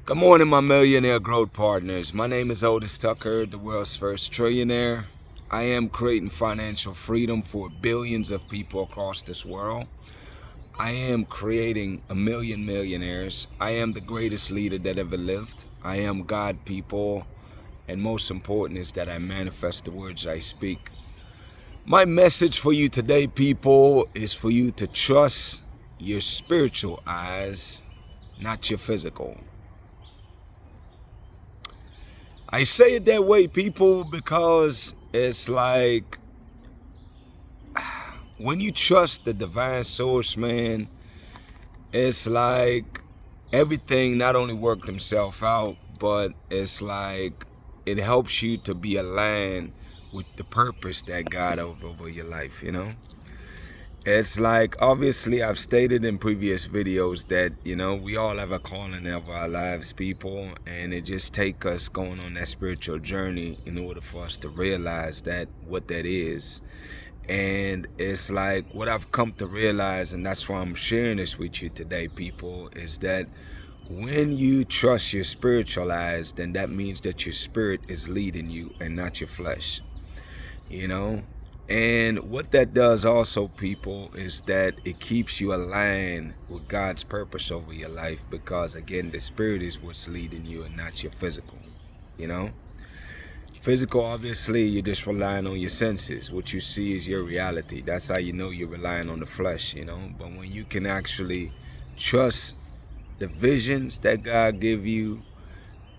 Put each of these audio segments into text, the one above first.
Good morning, my millionaire growth partners. My name is Otis Tucker, the world's first trillionaire. I am creating financial freedom for billions of people across this world. I am creating a million millionaires. I am the greatest leader that ever lived. I am God, people, and most important is that I manifest the words I speak. My message for you today, people, is for you to trust your spiritual eyes, not your physical. I say it that way, people, because it's like when you trust the divine source, man, it's like everything not only worked himself out, but it's like it helps you to be aligned with the purpose that God over your life. It's like, obviously, I've stated in previous videos that, we all have a calling of our lives, people, and it just takes us going on that spiritual journey in order for us to realize that what that is. And it's like what I've come to realize, and that's why I'm sharing this with you today, people, is that when you trust your spiritual eyes, then that means that your spirit is leading you and not your flesh. you know and what that does also, people, is that it keeps you aligned with God's purpose over your life, because again, the spirit is what's leading you and not your physical. you know Physical, obviously, you're just relying on your senses. What you see is your reality. That's how you know you're relying on the flesh. But when you can actually trust the visions that God give you,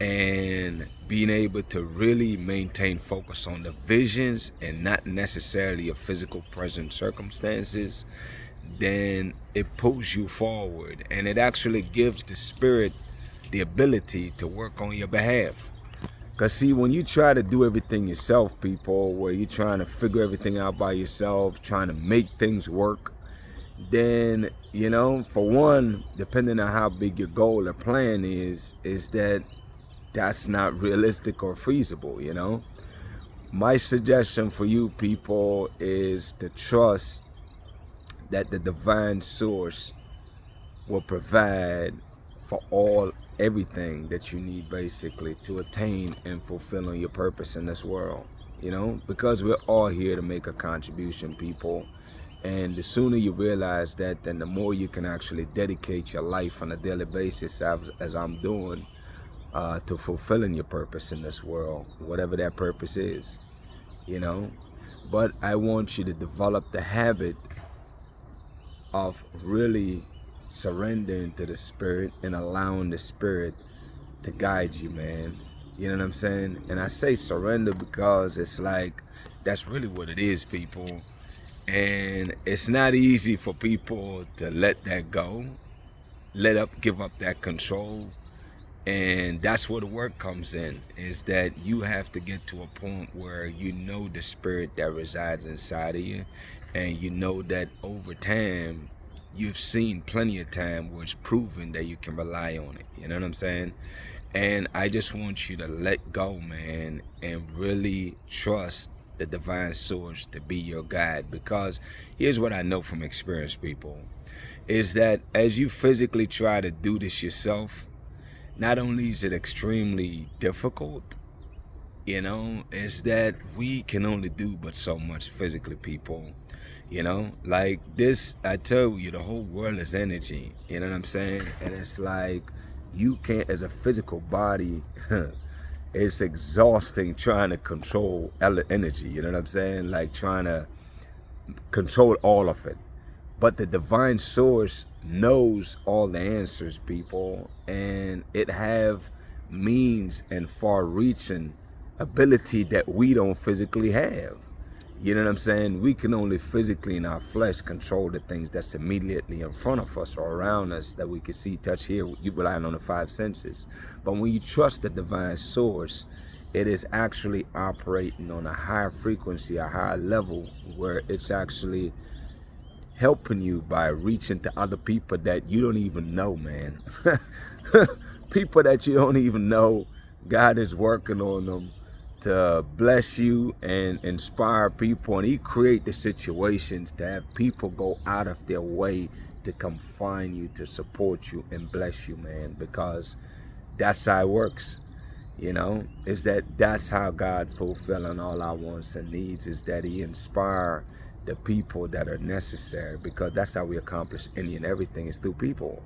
and being able to really maintain focus on the visions and not necessarily your physical present circumstances, then it pulls you forward, and it actually gives the spirit the ability to work on your behalf. Because see, when you try to do everything yourself, people, where you're trying to figure everything out by yourself, trying to make things work, then, for one, depending on how big your goal or plan is that that's not realistic or feasible. My suggestion for you, people, is to trust that the divine source will provide for everything that you need, basically, to attain and fulfilling your purpose in this world. Because we're all here to make a contribution, people. And the sooner you realize that, then the more you can actually dedicate your life on a daily basis, as I'm doing, to fulfilling your purpose in this world, whatever that purpose is. you know. But I want you to develop the habit of really surrendering to the spirit and allowing the spirit to guide you, man. You know what I'm saying? And I say surrender because it's like that's really what it is, people. And it's not easy for people to let that go, give up that control. And that's where the work comes in, is that you have to get to a point where you know the spirit that resides inside of you, and you know that over time, you've seen plenty of time where it's proven that you can rely on it. You know what I'm saying? And I just want you to let go, man, and really trust the divine source to be your guide. Because here's what I know from experience, people, is that as you physically try to do this yourself, not only is it extremely difficult, is that we can only do but so much physically, people. Like this, I tell you, the whole world is energy. You know what I'm saying? And it's like you can't, as a physical body, it's exhausting trying to control energy. You know what I'm saying? Like trying to control all of it. But the divine source knows all the answers, people, and it have means and far-reaching ability that we don't physically have. You know what I'm saying? We can only physically in our flesh control the things that's immediately in front of us or around us that we can see, touch, hear. You relying on the five senses. But when you trust the divine source, it is actually operating on a higher frequency, a higher level, where it's actually helping you by reaching to other people that you don't even know, man. People that you don't even know, God is working on them to bless you and inspire people, and he create the situations to have people go out of their way to come find you, to support you and bless you, man. Because that's how it works. Is that's how God fulfilling all our wants and needs, is that he inspire the people that are necessary, because that's how we accomplish any and everything, is through people.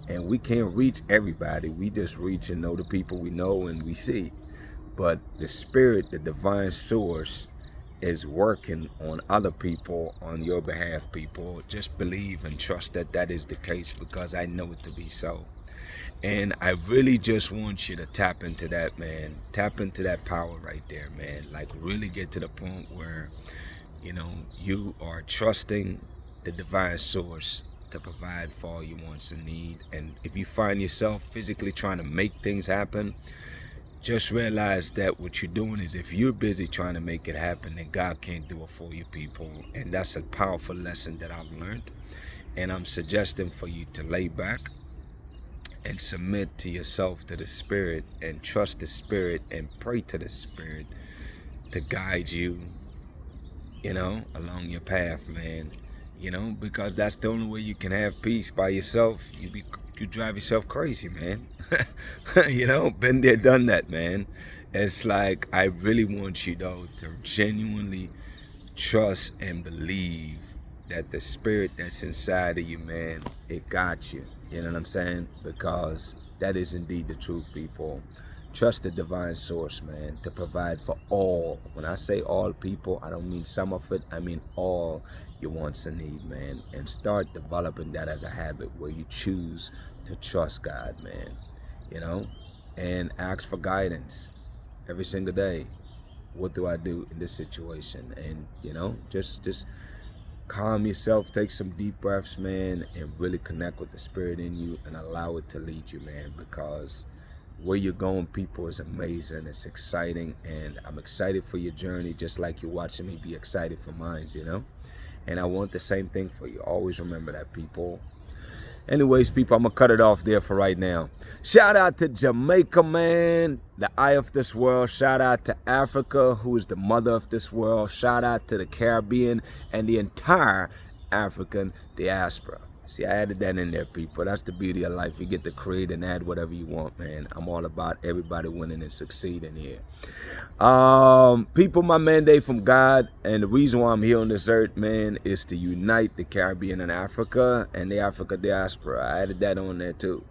And we can't reach everybody. We just reach and know the people we know and we see. But the spirit, the divine source, is working on other people, on your behalf, people. Just believe and trust that that is the case, because I know it to be so. And I really just want you to tap into that, man. Tap into that power right there, man. Like, really get to the point where, you are trusting the divine source to provide for all your wants and need. And if you find yourself physically trying to make things happen, just realize that what you're doing is, if you're busy trying to make it happen, then God can't do it for you, people. And that's a powerful lesson that I've learned. And I'm suggesting for you to lay back and submit to yourself, to the Spirit, and trust the Spirit and pray to the Spirit to guide you, along your path, man. Because that's the only way you can have peace. By yourself, you drive yourself crazy, man. Been there, done that, man. It's like, I really want you, though, to genuinely trust and believe that the spirit that's inside of you, man, it got you. You know what I'm saying? Because that is indeed the truth, people. Trust the divine source, man, to provide for all. When I say all, people, I don't mean some of it. I mean all your wants and needs, man. And start developing that as a habit, where you choose to trust God, man. And ask for guidance every single day. What do I do in this situation? And, just calm yourself, take some deep breaths, man, and really connect with the spirit in you and allow it to lead you, man, because where you're going, people, is amazing. It's exciting, and I'm excited for your journey, just like you're watching me be excited for mine, And I want the same thing for you. Always remember that, people. Anyways, people, I'm going to cut it off there for right now. Shout out to Jamaica, man, the eye of this world. Shout out to Africa, who is the mother of this world. Shout out to the Caribbean and the entire African diaspora. See, I added that in there, people. That's the beauty of life. You get to create and add whatever you want, man. I'm all about everybody winning and succeeding here. People, my mandate from God, and the reason why I'm here on this earth, man, is to unite the Caribbean and Africa and the Africa diaspora. I added that on there too.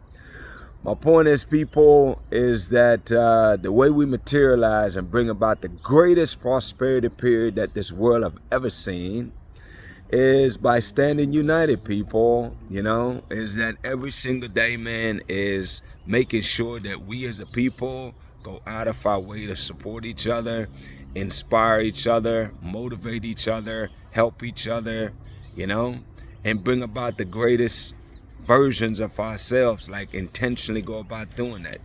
My point is, people, is that the way we materialize and bring about the greatest prosperity period that this world have ever seen is by standing united, people. Is that every single day, man, is making sure that we as a people go out of our way to support each other, inspire each other, motivate each other, help each other, and bring about the greatest versions of ourselves, like intentionally go about doing that,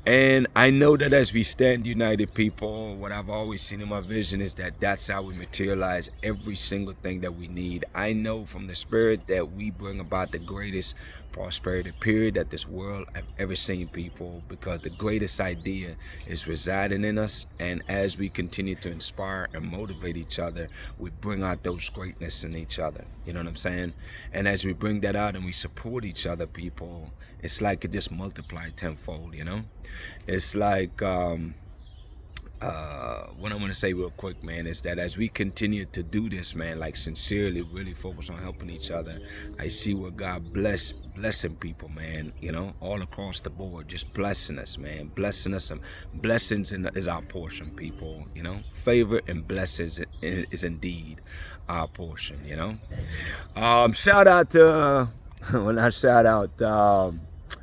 And I know that as we stand united, people, what I've always seen in my vision is that that's how we materialize every single thing that we need. I know from the spirit that we bring about the greatest prosperity period that this world have ever seen, people, because the greatest idea is residing in us. And as we continue to inspire and motivate each other, we bring out those greatness in each other. You know what I'm saying? And as we bring that out and we support each other, people, it's like it just multiplied tenfold, It's like what I want to say real quick, man, is that as we continue to do this, man, like sincerely really focus on helping each other, I see where God blessing people, man, all across the board, just blessing us, man, blessing us. And blessings is our portion, people. Favor and blessings is indeed our portion. Shout out to when I shout out,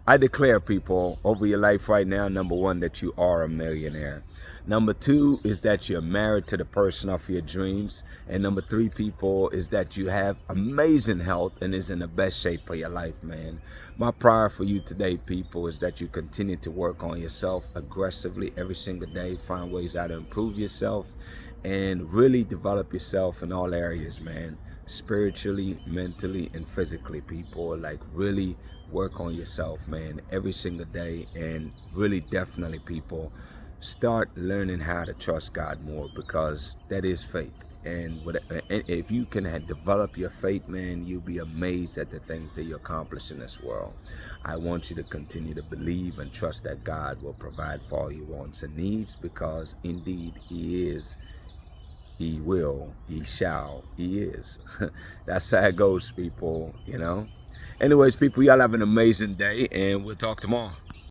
I declare, people, over your life right now, number one, that you are a millionaire. Number two is that you're married to the person of your dreams. And number three, people, is that you have amazing health and is in the best shape of your life, man. My prayer for you today, people, is that you continue to work on yourself aggressively every single day. Find ways how to improve yourself and really develop yourself in all areas, man. Spiritually, mentally, and physically, people. Like, really work on yourself, man, every single day. And really, definitely, people, start learning how to trust God more, because that is faith. And if you can develop your faith, man, you'll be amazed at the things that you accomplish in this world. I want you to continue to believe and trust that God will provide for all your wants and needs, because indeed He is. He will, He shall, He is. That's how it goes, people, you know. Anyways, people, y'all have an amazing day, and we'll talk tomorrow.